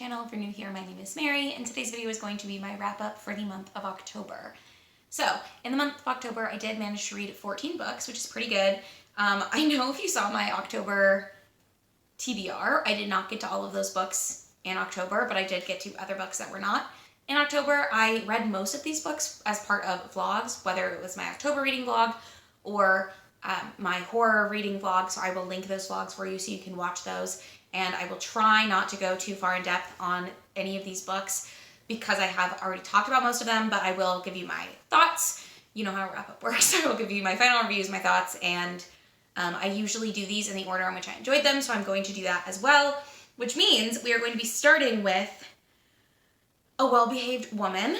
channel. If you're new here, my name is Mary, and today's video is going to be my wrap-up for the month of October. So, in the month of October, I did manage to read 14 books, which is pretty good. I know if you saw my October TBR, I did not get to all of those books in October, but I did get to other books that were not in October. I read most of these books as part of vlogs, whether it was my October reading vlog or my horror reading vlog, so I will link those vlogs for you so you can watch those. And I will try not to go too far in depth on any of these books because I have already talked about most of them, but I will give you my thoughts. You know how a wrap-up works. I will give you my final reviews, my thoughts, and I usually do these in the order in which I enjoyed them, so I'm going to do that as well, which means we are going to be starting with A Well-Behaved Woman,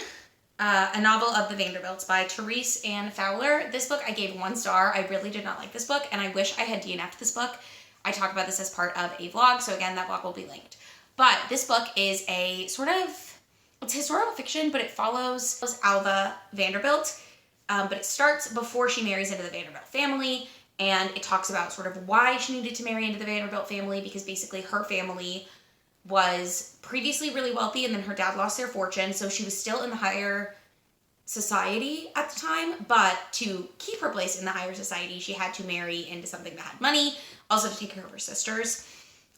a novel of the Vanderbilts by Therese Ann Fowler. This book I gave 1 star. I really did not like this book, and I wish I had DNF'd this book. I talk about this as part of a vlog, so again, that vlog will be linked. But this book is a sort of, it's historical fiction, but it follows Alva Vanderbilt, but it starts before she marries into the Vanderbilt family, and it talks about sort of why she needed to marry into the Vanderbilt family, because basically her family was previously really wealthy, and then her dad lost their fortune, so she was still in the higher society at the time, but to keep her place in the higher society, she had to marry into something that had money, also to take care of her sisters.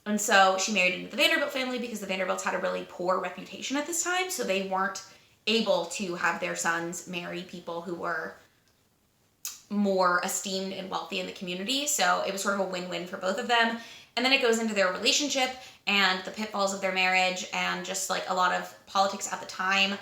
And so she married into the Vanderbilt family because the Vanderbilts had a really poor reputation at this time, so they weren't able to have their sons marry people who were more esteemed and wealthy in the community, so it was sort of a win-win for both of them. And then it goes into their relationship and the pitfalls of their marriage and just like a lot of politics at the time.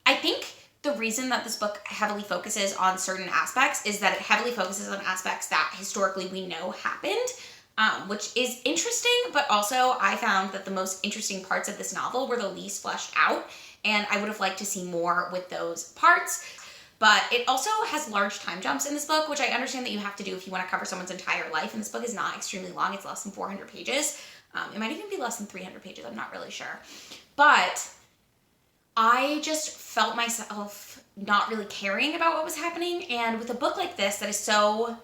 I think the reason that this book heavily focuses on certain aspects is that it heavily focuses on aspects that historically we know happened, which is interesting, but also I found that the most interesting parts of this novel were the least fleshed out, and I would have liked to see more with those parts. But it also has large time jumps in this book, which I understand that you have to do if you want to cover someone's entire life, and this book is not extremely long. It's less than 400 pages. It might even be less than 300 pages. I'm not really sure. But I just felt myself not really caring about what was happening, and with a book like this that is so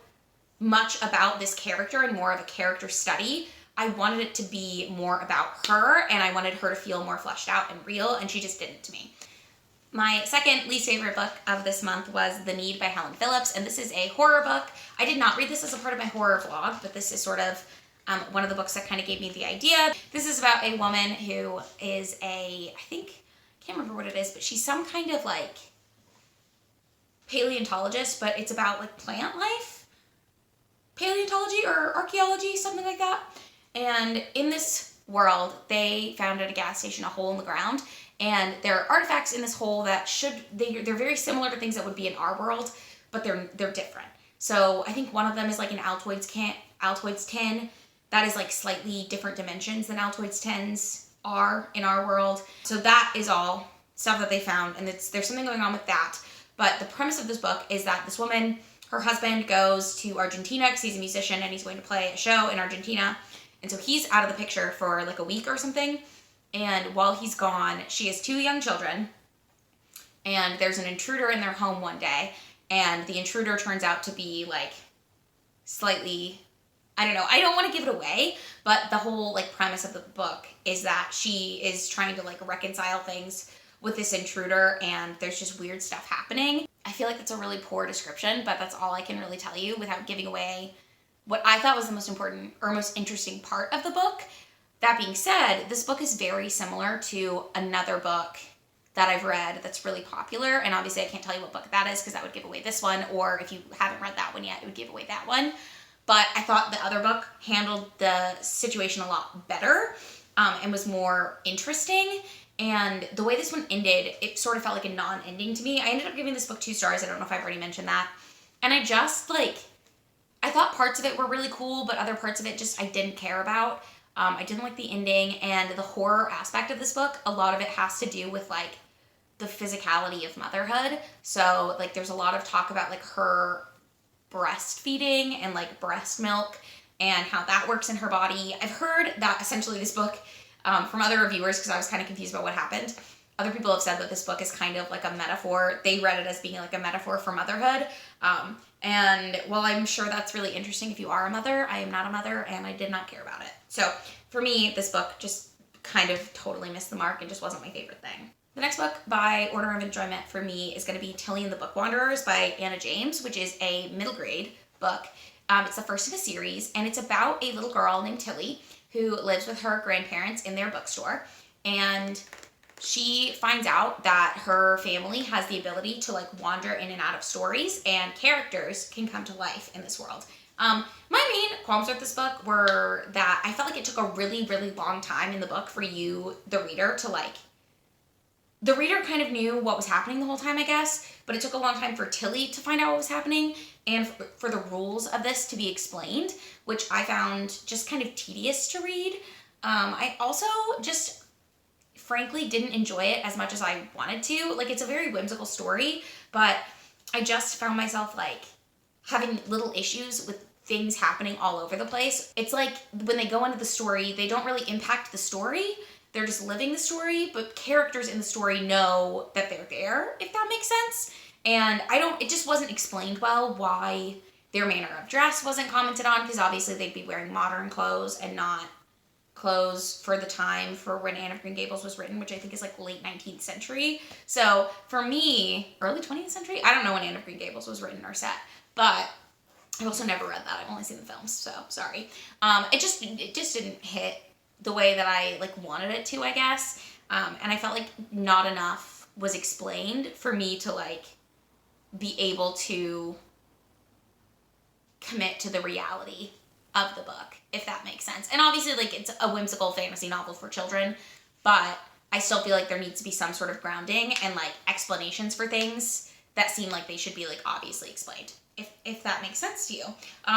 much about this character and more of a character study, I wanted it to be more about her, and I wanted her to feel more fleshed out and real, and she just didn't to me. My second least favorite book of this month was The Need by Helen Phillips, and this is a horror book. I did not read this as a part of my horror vlog, but this is sort of one of the books that kind of gave me the idea. This is about a woman who is I can't remember what it is, but she's some kind of like paleontologist, but it's about like plant life, paleontology or archaeology, something like that. And in this world, they found at a gas station a hole in the ground, and there are artifacts in this hole that they're very similar to things that would be in our world, but they're different. So I think one of them is like an Altoids tin that is like slightly different dimensions than Altoids tins are in our world. So that is all stuff that they found, and there's something going on with that. But the premise of this book is that this woman, her husband goes to Argentina because he's a musician and he's going to play a show in Argentina. And so he's out of the picture for like a week or something. And while he's gone, she has 2 young children, and there's an intruder in their home one day, and the intruder turns out to be like slightly, I don't know, I don't want to give it away, but the whole like premise of the book is that she is trying to like reconcile things with this intruder, and there's just weird stuff happening. I feel like that's a really poor description, but that's all I can really tell you without giving away what I thought was the most important or most interesting part of the book. That being said, this book is very similar to another book that I've read that's really popular, and obviously I can't tell you what book that is because that would give away this one, or if you haven't read that one yet, it would give away that one. But I thought the other book handled the situation a lot better and was more interesting. And the way this one ended, it sort of felt like a non-ending to me. I ended up giving this book 2 stars. I don't know if I've already mentioned that. And I just I thought parts of it were really cool, but other parts of it just I didn't care about. I didn't like the ending, and the horror aspect of this book, a lot of it has to do with like the physicality of motherhood. So like there's a lot of talk about like her breastfeeding and like breast milk and how that works in her body. I've heard that essentially this book, from other reviewers, because I was kind of confused about what happened, other people have said that this book is kind of like a metaphor. They read it as being like a metaphor for motherhood. And while I'm sure that's really interesting if you are a mother, I am not a mother, and I did not care about it. So for me, this book just kind of totally missed the mark and just wasn't my favorite thing. The next book by order of enjoyment for me is going to be Tilly and the Book Wanderers by Anna James, which is a middle grade book. It's the first in a series, and it's about a little girl named Tilly who lives with her grandparents in their bookstore, and she finds out that her family has the ability to like wander in and out of stories, and characters can come to life in this world. My main qualms with this book were that I felt like it took a really, really long time in the book for you, the reader, to like... The reader kind of knew what was happening the whole time, I guess, but it took a long time for Tilly to find out what was happening and for the rules of this to be explained, which I found just kind of tedious to read. I also just frankly didn't enjoy it as much as I wanted to. Like, it's a very whimsical story, but I just found myself like having little issues with things happening all over the place. It's like when they go into the story, they don't really impact the story. They're just living the story, but characters in the story know that they're there, if that makes sense. And it just wasn't explained well why their manner of dress wasn't commented on, because obviously they'd be wearing modern clothes and not clothes for the time for when Anne of Green Gables was written, which I think is like late 19th century. So for me, early 20th century? I don't know when Anne of Green Gables was written or set, but I've also never read that. I've only seen the films, so sorry. It just didn't hit the way that I like wanted it to, I guess. And I felt like not enough was explained for me to like be able to commit to the reality of the book, if that makes sense. And obviously, like, it's a whimsical fantasy novel for children, but I still feel like there needs to be some sort of grounding and like explanations for things that seem like they should be like obviously explained, if that makes sense to you.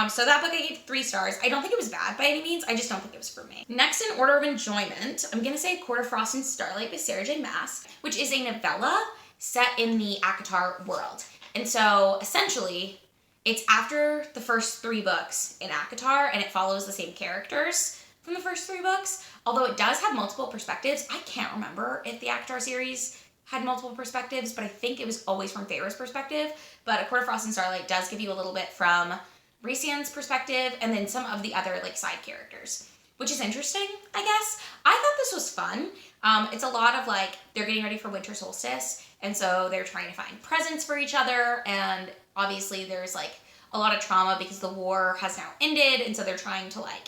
So that book I gave 3 stars. I don't think it was bad by any means. I just don't think it was for me. Next in order of enjoyment, I'm gonna say A Court of Frost and Starlight by Sarah J. Maas, which is a novella set in the ACOTAR world. And so essentially, it's after the first 3 books in ACOTAR, and it follows the same characters from the first 3 books, although it does have multiple perspectives. I can't remember if the ACOTAR series had multiple perspectives, but I think it was always from Feyre's perspective. But A Court of Frost and Starlight does give you a little bit from Rhysand's perspective, and then some of the other like side characters, which is interesting, I guess. I thought this was fun. It's a lot of like, they're getting ready for winter solstice, and so they're trying to find presents for each other, and obviously there's like a lot of trauma because the war has now ended, and so they're trying to like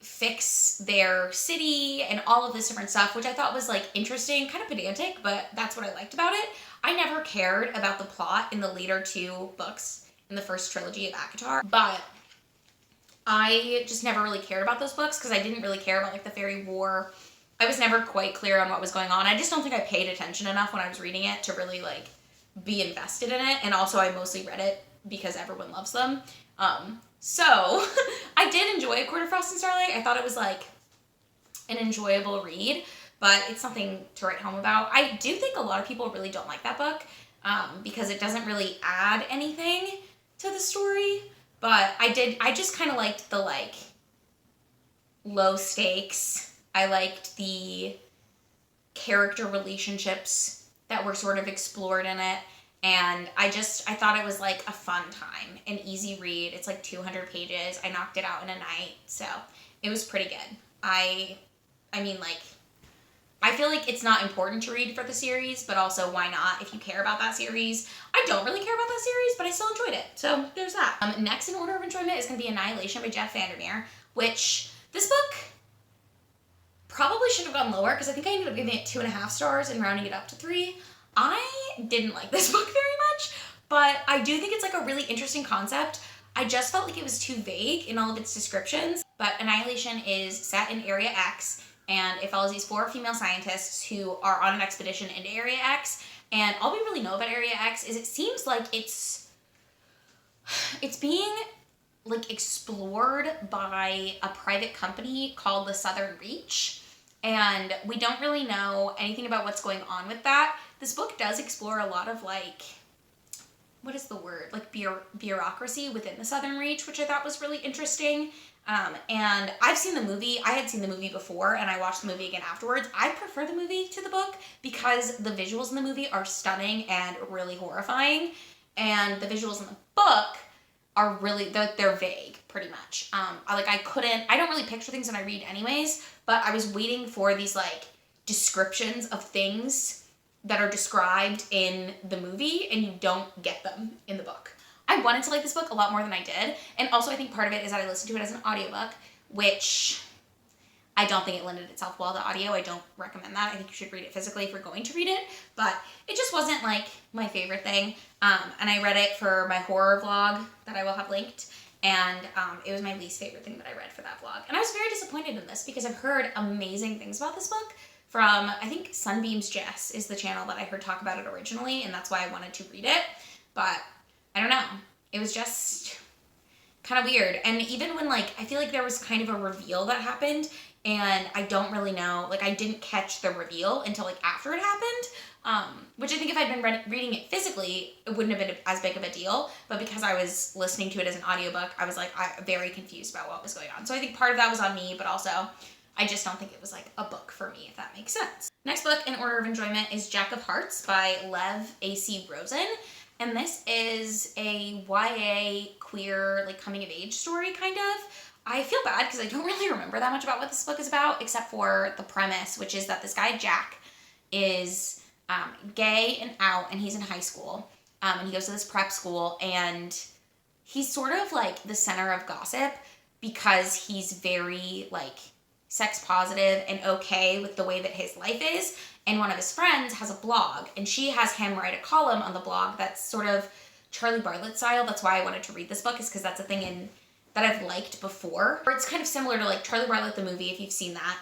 fix their city and all of this different stuff, which I thought was like interesting, kind of pedantic, but that's what I liked about it. I never cared about the plot in the later 2 books in the first trilogy of ACOTAR, but I just never really cared about those books because I didn't really care about like the fairy war. I was never quite clear on what was going on. I just don't think I paid attention enough when I was reading it to really like be invested in it, and also I mostly read it because everyone loves them. So I did enjoy A Court of Frost and Starlight. I thought it was like an enjoyable read, but it's something to write home about. I do think a lot of people really don't like that book because it doesn't really add anything to the story, but I just kind of liked the like low stakes. I liked the character relationships that were sort of explored in it. And I thought it was like a fun time, an easy read. It's like 200 pages. I knocked it out in a night, so it was pretty good. I mean, like, I feel like it's not important to read for the series, but also why not if you care about that series? I don't really care about that series, but I still enjoyed it, so there's that. Next in order of enjoyment is going to be Annihilation by Jeff Vandermeer, which this book probably should have gone lower because I think I ended up giving it 2.5 stars and rounding it up to 3. I didn't like this book very much, but I do think it's like a really interesting concept. I just felt like it was too vague in all of its descriptions, but Annihilation is set in Area X, and it follows these 4 female scientists who are on an expedition into Area X, and all we really know about Area X is it seems like it's being like explored by a private company called the Southern Reach, and we don't really know anything about what's going on with that. This book does explore a lot of like, what is the word? Like bureaucracy within the Southern Reach, which I thought was really interesting. And I've seen the movie. I had seen the movie before, and I watched the movie again afterwards. I prefer the movie to the book because the visuals in the movie are stunning and really horrifying. And the visuals in the book are really, they're vague pretty much. I don't really picture things when I read anyways, but I was waiting for these like descriptions of things that are described in the movie, and you don't get them in the book. I wanted to like this book a lot more than I did, and also I think part of it is that I listened to it as an audiobook, which I don't think it lended itself well to audio. I don't recommend that. I think you should read it physically if you're going to read it, but it just wasn't like my favorite thing. And I read it for my horror vlog that I will have linked, and it was my least favorite thing that I read for that vlog. And I was very disappointed in this because I've heard amazing things about this book from, I think Sunbeam's Jess is the channel that I heard talk about it originally, and that's why I wanted to read it. But I don't know. It was just kind of weird. And even when like, I feel like there was kind of a reveal that happened, and I don't really know, like I didn't catch the reveal until like after it happened, which I think if I'd been reading it physically, it wouldn't have been as big of a deal. But because I was listening to it as an audiobook, I was like very confused about what was going on. So I think part of that was on me, but also I just don't think it was like a book for me, if that makes sense. Next book in order of enjoyment is Jack of Hearts by Lev A.C. Rosen. And this is a YA queer, like coming of age story, kind of. I feel bad because I don't really remember that much about what this book is about, except for the premise, which is that this guy, Jack, is gay and out, and he's in high school. And he goes to this prep school, and he's sort of like the center of gossip because he's very like sex positive and okay with the way that his life is. And one of his friends has a blog, and she has him write a column on the blog that's sort of Charlie Bartlett style. That's why I wanted to read this book, is because that's a thing that I've liked before. Or it's kind of similar to like Charlie Bartlett the movie, if you've seen that,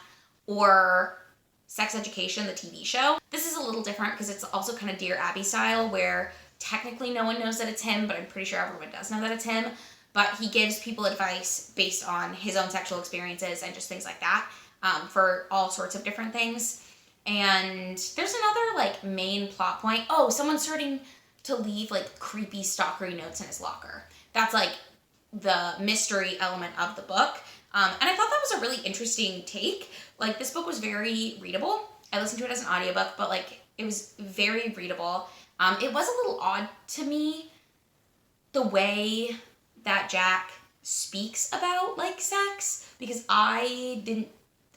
or Sex Education, the TV show. This is a little different because it's also kind of Dear Abby style, where technically no one knows that it's him, but I'm pretty sure everyone does know that it's him. But he gives people advice based on his own sexual experiences and just things like that, for all sorts of different things. And there's another like main plot point. Oh, someone's starting to leave like creepy stalkery notes in his locker. That's like the mystery element of the book. And I thought that was a really interesting take. Like this book was very readable. I listened to it as an audiobook, but like it was very readable. It was a little odd to me, the way that Jack speaks about like sex, because I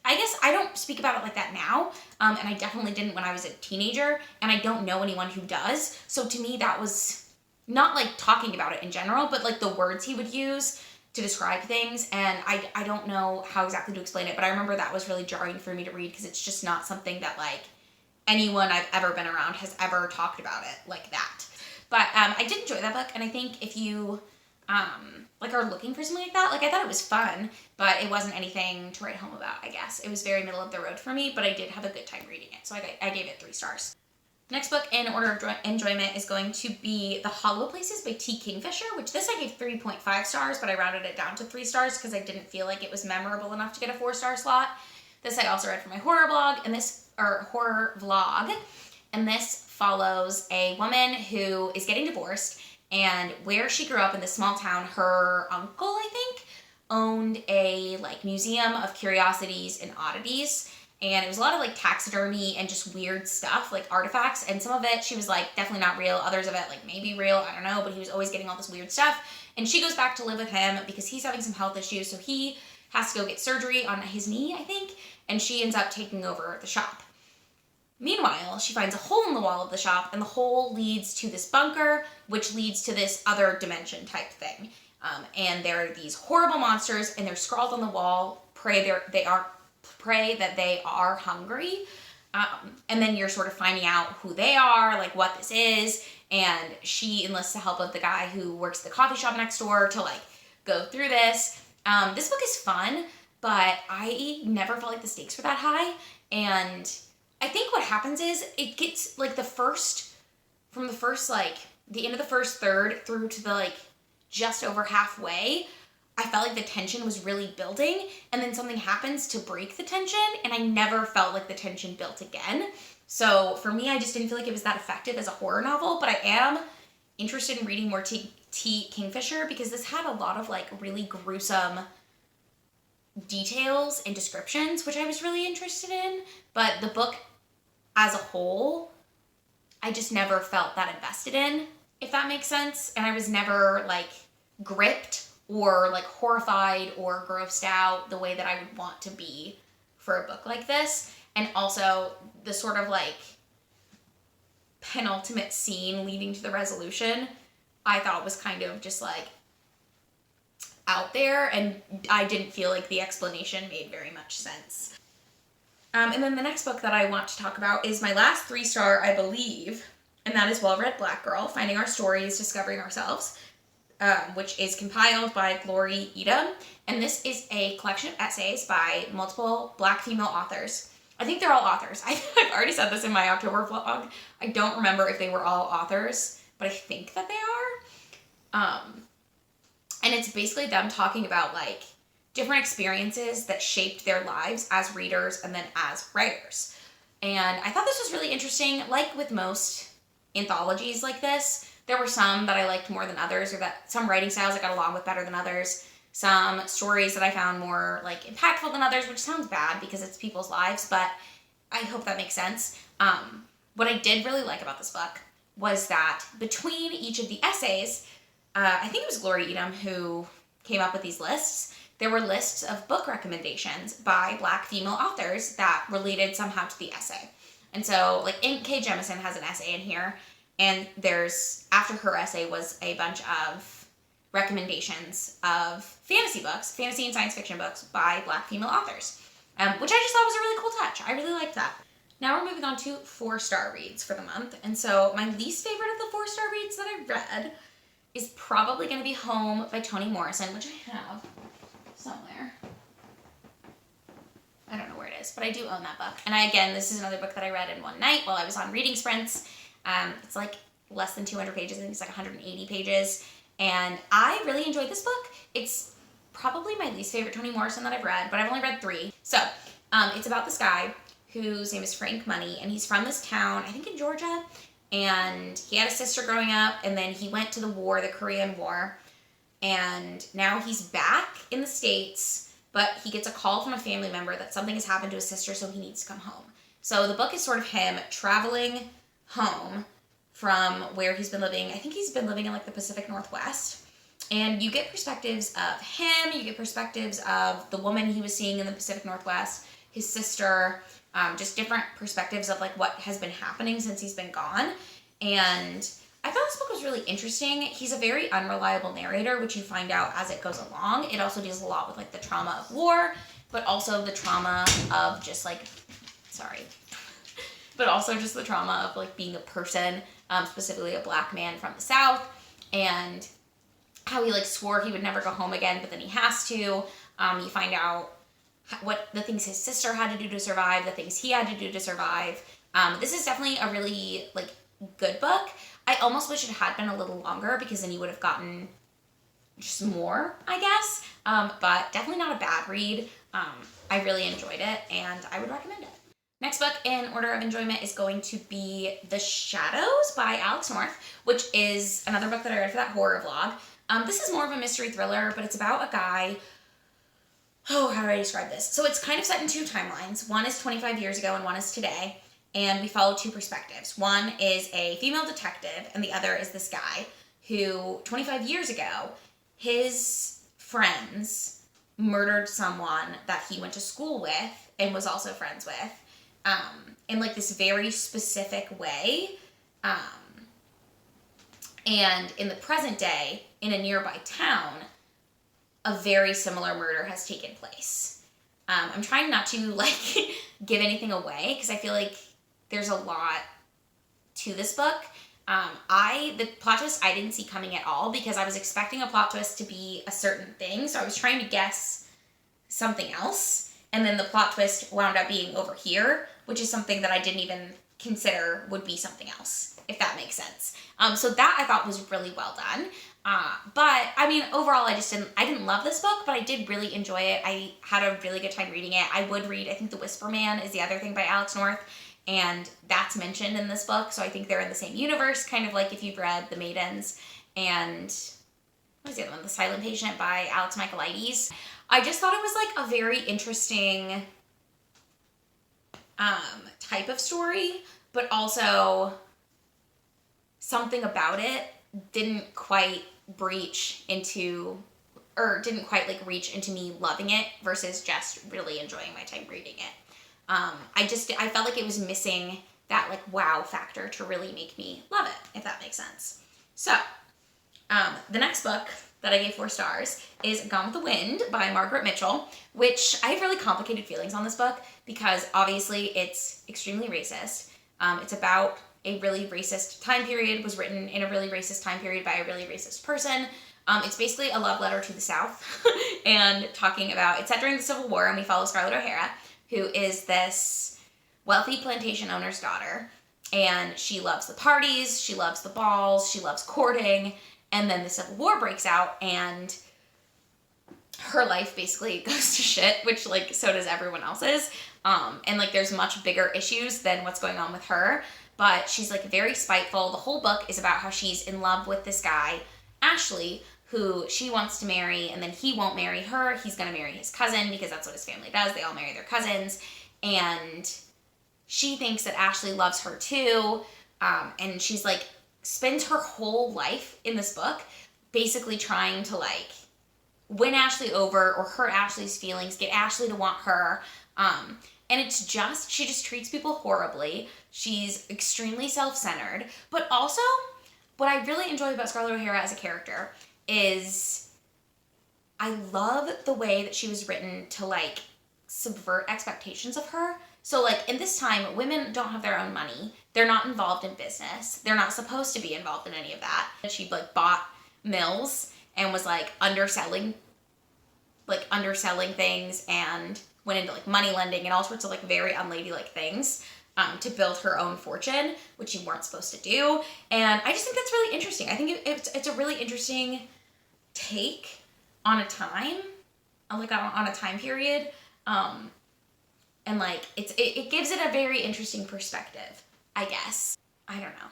guess I don't speak about it like that now, and I definitely didn't when I was a teenager, and I don't know anyone who does. So to me, that was not like talking about it in general, but like the words he would use to describe things, and I don't know how exactly to explain it, but I remember that was really jarring for me to read because it's just not something that like anyone I've ever been around has ever talked about it like that. But I did enjoy that book, and I think if you like are looking for something like that, like I thought it was fun, but it wasn't anything to write home about, I guess. It was very middle of the road for me, but I did have a good time reading it, so I gave it 3 stars. Next book in order of enjoyment is going to be The Hollow Places by T. Kingfisher, which this I gave 3.5 stars, but I rounded it down to 3 stars because I didn't feel like it was memorable enough to get a 4-star slot. This I also read for my horror vlog, and this follows a woman who is getting divorced, and where she grew up in this small town, her uncle, I think, owned a like museum of curiosities and oddities. And it was a lot of like taxidermy and just weird stuff, like artifacts. And some of it, she was like, definitely not real. Others of it, like maybe real, I don't know. But he was always getting all this weird stuff. And she goes back to live with him because he's having some health issues. So he has to go get surgery on his knee, I think. And she ends up taking over the shop. Meanwhile, she finds a hole in the wall of the shop, and the hole leads to this bunker, which leads to this other dimension type thing. And there are these horrible monsters, and they're scrawled on the wall, pray that they are hungry. And then you're sort of finding out who they are, like what this is, and she enlists the help of the guy who works at the coffee shop next door to like go through this. This book is fun, but I never felt like the stakes were that high, and I think what happens is it gets like the end of the first third through to the like just over halfway, I felt like the tension was really building, and then something happens to break the tension, and I never felt like the tension built again. So for me, I just didn't feel like it was that effective as a horror novel, but I am interested in reading more T. Kingfisher because this had a lot of like really gruesome details and descriptions, which I was really interested in, but the book as a whole, I just never felt that invested in, if that makes sense. And I was never like gripped or like horrified or grossed out the way that I would want to be for a book like this. And also the sort of like penultimate scene leading to the resolution, I thought was kind of just like out there, and I didn't feel like the explanation made very much sense. And then the next book that I want to talk about is my last 3-star, I believe, and that is Well Read Black Girl, Finding Our Stories, Discovering Ourselves, which is compiled by Glory Edom. And this is a collection of essays by multiple Black female authors. I think they're all authors. I've already said this in my October vlog. I don't remember if they were all authors, but I think that they are. And it's basically them talking about like different experiences that shaped their lives as readers and then as writers. And I thought this was really interesting. Like with most anthologies like this, there were some that I liked more than others, or that some writing styles I got along with better than others. Some stories that I found more like impactful than others, which sounds bad because it's people's lives, but I hope that makes sense. What I did really like about this book was that between each of the essays, I think it was Glory Edom who came up with these lists. There were lists of book recommendations by Black female authors that related somehow to the essay. And so, like, K. Jemisin has an essay in here, and there's, after her essay was a bunch of recommendations of fantasy books, fantasy and science fiction books by Black female authors, which I just thought was a really cool touch. I really liked that. Now we're moving on to 4-star reads for the month. And so my least favorite of the 4-star reads that I read is probably going to be Home by Toni Morrison, which I have somewhere. I don't know where it is, but I do own that book. And again, this is another book that I read in one night while I was on reading sprints. It's like less than 200 pages. I think it's like 180 pages. And I really enjoyed this book. It's probably my least favorite Toni Morrison that I've read, but I've only read 3. So it's about this guy whose name is Frank Money, and he's from this town, I think in Georgia. And he had a sister growing up, and then he went to the war, the Korean War, and now he's back in the States, but he gets a call from a family member that something has happened to his sister, so he needs to come home. So the book is sort of him traveling home from where he's been living. I think he's been living in like the Pacific Northwest, and you get perspectives of him, you get perspectives of the woman he was seeing in the Pacific Northwest, his sister, just different perspectives of like what has been happening since he's been gone. And I thought this book was really interesting. He's a very unreliable narrator, which you find out as it goes along. It also deals a lot with like the trauma of war, but also the trauma of just like, but also just the trauma of like being a person, specifically a Black man from the South, and how he like swore he would never go home again, but then he has to. You find out what the things his sister had to do to survive, the things he had to do to survive. This is definitely a really like good book. I almost wish it had been a little longer because then you would have gotten just more, I guess. But definitely not a bad read. I really enjoyed it and I would recommend it. Next book in order of enjoyment is going to be The Shadows by Alex North, which is another book that I read for that horror vlog. This is more of a mystery thriller, but it's about a guy. Oh, how do I describe this? So it's kind of set in 2 timelines. One is 25 years ago and one is today. And we follow 2 perspectives. One is a female detective and the other is this guy who 25 years ago, his friends murdered someone that he went to school with and was also friends with in like this very specific way. And in the present day, in a nearby town, a very similar murder has taken place. I'm trying not to like give anything away because I feel like there's a lot to this book. The plot twist I didn't see coming at all because I was expecting a plot twist to be a certain thing. So I was trying to guess something else. And then the plot twist wound up being over here, which is something that I didn't even consider would be something else, if that makes sense. So that I thought was really well done. But I mean, overall, I didn't love this book, but I did really enjoy it. I had a really good time reading it. I would read, I think The Whisper Man is the other thing by Alex North, and that's mentioned in this book. So I think they're in the same universe, kind of like if you've read The Maidens and what was the other one? The Silent Patient by Alex Michaelides. I just thought it was like a very interesting type of story, but also something about it didn't quite breach into, or didn't quite like reach into me loving it versus just really enjoying my time reading it. I felt like it was missing that like wow factor to really make me love it, if that makes sense. So, the next book that I gave 4 stars is Gone with the Wind by Margaret Mitchell, which I have really complicated feelings on this book because obviously it's extremely racist. It's about a really racist time period, was written in a really racist time period by a really racist person. It's basically a love letter to the South and talking about, it's set during the Civil War, and we follow Scarlett O'Hara, who is this wealthy plantation owner's daughter, and she loves the parties, she loves the balls, she loves courting, and then the Civil War breaks out, and her life basically goes to shit, which, like, so does everyone else's, and, like, there's much bigger issues than what's going on with her, but she's, like, very spiteful. The whole book is about how she's in love with this guy, Ashley, who she wants to marry, and then he won't marry her. He's going to marry his cousin because that's what his family does. They all marry their cousins, and she thinks that Ashley loves her too, and she's like, spends her whole life in this book basically trying to like win Ashley over or hurt Ashley's feelings, get Ashley to want her, and it's just, she just treats people horribly. She's extremely self-centered, but also what I really enjoy about Scarlett O'Hara as a character is I love the way that she was written to like subvert expectations of her. So like in this time, women don't have their own money. They're not involved in business. They're not supposed to be involved in any of that. She like bought mills and was like underselling things and went into like money lending and all sorts of like very unladylike things to build her own fortune, which you weren't supposed to do. And I just think that's really interesting. I think it's a really interesting take on a time, like on a time period. And like it gives it a very interesting perspective, I guess. I don't know.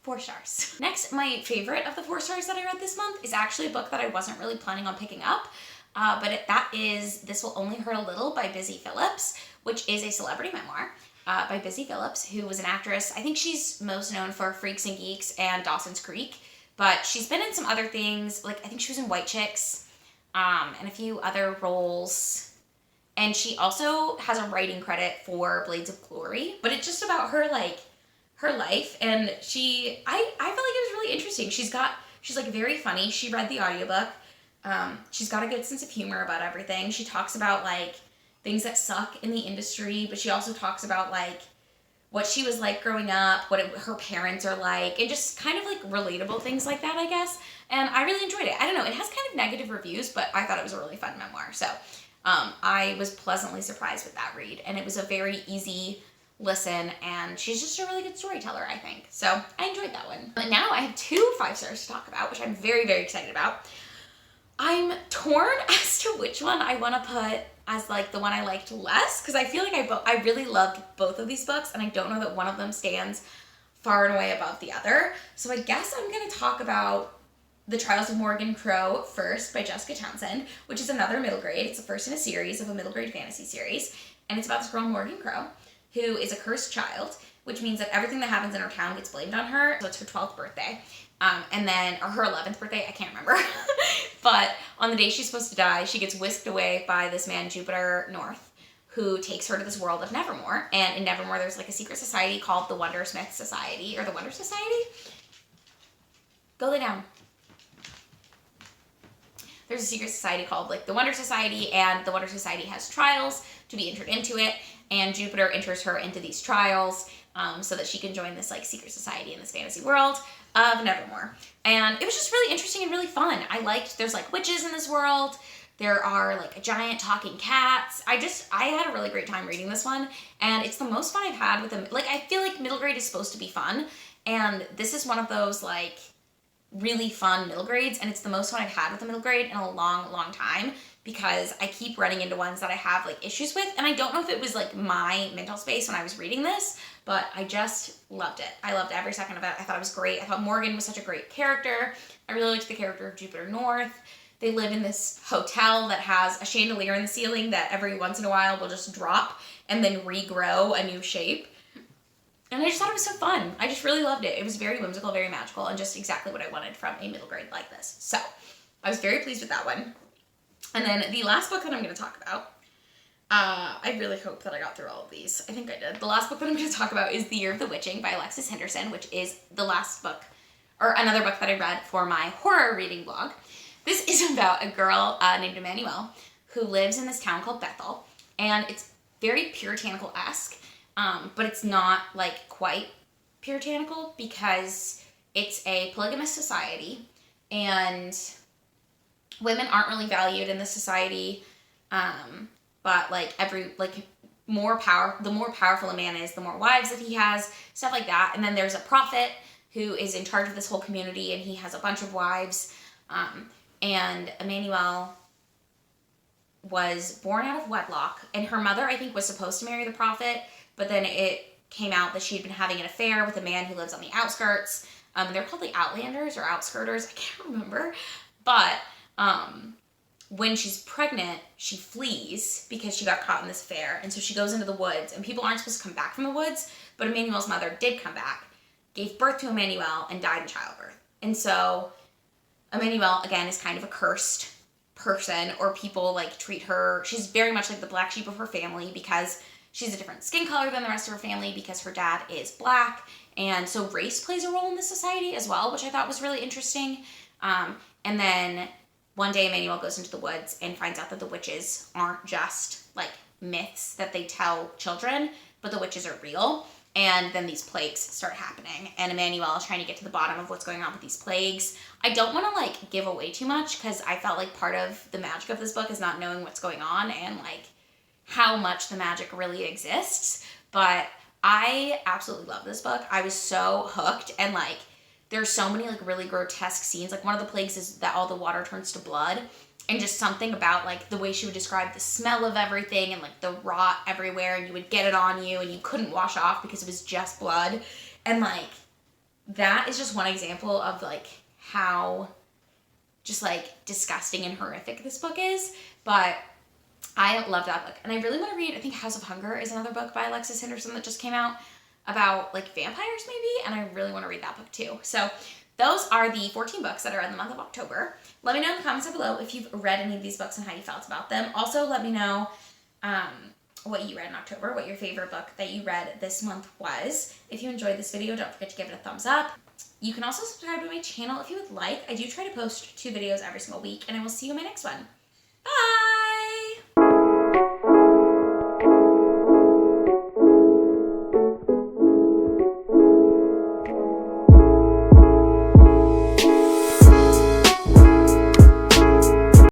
4 stars. Next, my favorite of the 4 stars that I read this month is actually a book that I wasn't really planning on picking up, that is This Will Only Hurt a Little by Busy Phillips, which is a celebrity memoir by Busy Phillips, who was an actress. I think she's most known for Freaks and Geeks and Dawson's Creek, but she's been in some other things, like I think she was in White Chicks, and a few other roles. And she also has a writing credit for Blades of Glory, but it's just about her, like, her life, and I felt like it was really interesting. She's like very funny. She read the audiobook. She's got a good sense of humor about everything. She talks about, like, things that suck in the industry, but she also talks about, like, what she was like growing up, her parents are like, and just kind of, like, relatable things like that, I guess. And I really enjoyed it. I don't know, it has kind of negative reviews, but I thought it was a really fun memoir, so I was pleasantly surprised with that read, and it was a very easy listen, and she's just a really good storyteller, I think. So I enjoyed that one. But now I have 2 5 stars to talk about, which I'm very, very excited about. I'm torn as to which one I want to put as like the one I liked less, because I feel like I really loved both of these books, and I don't know that one of them stands far and away above the other. So I guess I'm going to talk about The Trials of Morgan Crowe first by Jessica Townsend, which is another middle grade. It's the first in a series of a middle grade fantasy series, and it's about this girl Morgan Crowe, who is a cursed child, which means that everything that happens in her town gets blamed on her. So it's her 12th birthday, or her 11th birthday, I can't remember. But on the day she's supposed to die, she gets whisked away by this man, Jupiter North, who takes her to this world of Nevermore. And in Nevermore, there's like a secret society called the Wondersmith Society, or the Wonder Society. Go lay down. There's a secret society called like the Wonder Society, and the Wonder Society has trials to be entered into it, and Jupiter enters her into these trials so that she can join this like secret society in this fantasy world of Nevermore. And it was just really interesting and really fun. There's like witches in this world. There are like a giant talking cats. I had a really great time reading this one, and it's the most fun I've had with them. Like, I feel like middle grade is supposed to be fun, and this is one of those like really fun middle grades, and it's the most fun I've had with a middle grade in a long, long time, because I keep running into ones that I have like issues with, and I don't know if it was like my mental space when I was reading this, but I just loved it. I loved every second of it. I thought it was great. I thought Morgan was such a great character. I really liked the character of Jupiter North. They live in this hotel that has a chandelier in the ceiling that every once in a while will just drop and then regrow a new shape. And I just thought it was so fun. I just really loved it. It was very whimsical, very magical, and just exactly what I wanted from a middle grade like this. So I was very pleased with that one. And then the last book that I'm going to talk about, I really hope that I got through all of these. I think I did. The last book that I'm going to talk about is The Year of the Witching by Alexis Henderson, which is the last book, or another book that I read for my horror reading blog. This is about a girl named Emmanuelle who lives in this town called Bethel, and it's very puritanical-esque, but it's not like quite puritanical because it's a polygamous society, and women aren't really valued in this society, but like the more powerful a man is, the more wives that he has, stuff like that. And then there's a prophet who is in charge of this whole community, and he has a bunch of wives, and Emmanuelle was born out of wedlock, and her mother, I think, was supposed to marry the prophet, but then it came out that she had been having an affair with a man who lives on the outskirts. They're called the Outlanders or Outskirters, I can't remember, but when she's pregnant, she flees because she got caught in this affair, and so she goes into the woods, and people aren't supposed to come back from the woods, but Emmanuelle's mother did come back, gave birth to Emmanuelle, and died in childbirth. And so Emmanuelle, again, is kind of a cursed person, or people like treat her, she's very much like the black sheep of her family because she's a different skin color than the rest of her family because her dad is black, and so race plays a role in this society as well, which I thought was really interesting. And then one day Emmanuelle goes into the woods and finds out that the witches aren't just like myths that they tell children, but the witches are real. And then these plagues start happening, and Emmanuelle is trying to get to the bottom of what's going on with these plagues. I don't want to like give away too much because I felt like part of the magic of this book is not knowing what's going on and like how much the magic really exists. But I absolutely love this book. I was so hooked, and like there's so many like really grotesque scenes. Like one of the plagues is that all the water turns to blood, and just something about like the way she would describe the smell of everything and like the rot everywhere, and you would get it on you and you couldn't wash off because it was just blood. And like that is just one example of like how just like disgusting and horrific this book is. But I love that book, and I really want to read, I think House of Hunger is another book by Alexis Henderson that just came out about like vampires maybe, and I really want to read that book too. So those are the 14 books that are in the month of October. Let me know in the comments down below if you've read any of these books and how you felt about them. Also, let me know what you read in October, what your favorite book that you read this month was. If you enjoyed this video, don't forget to give it a thumbs up. You can also subscribe to my channel if you would like. I do try to post 2 videos every single week, and I will see you in my next one.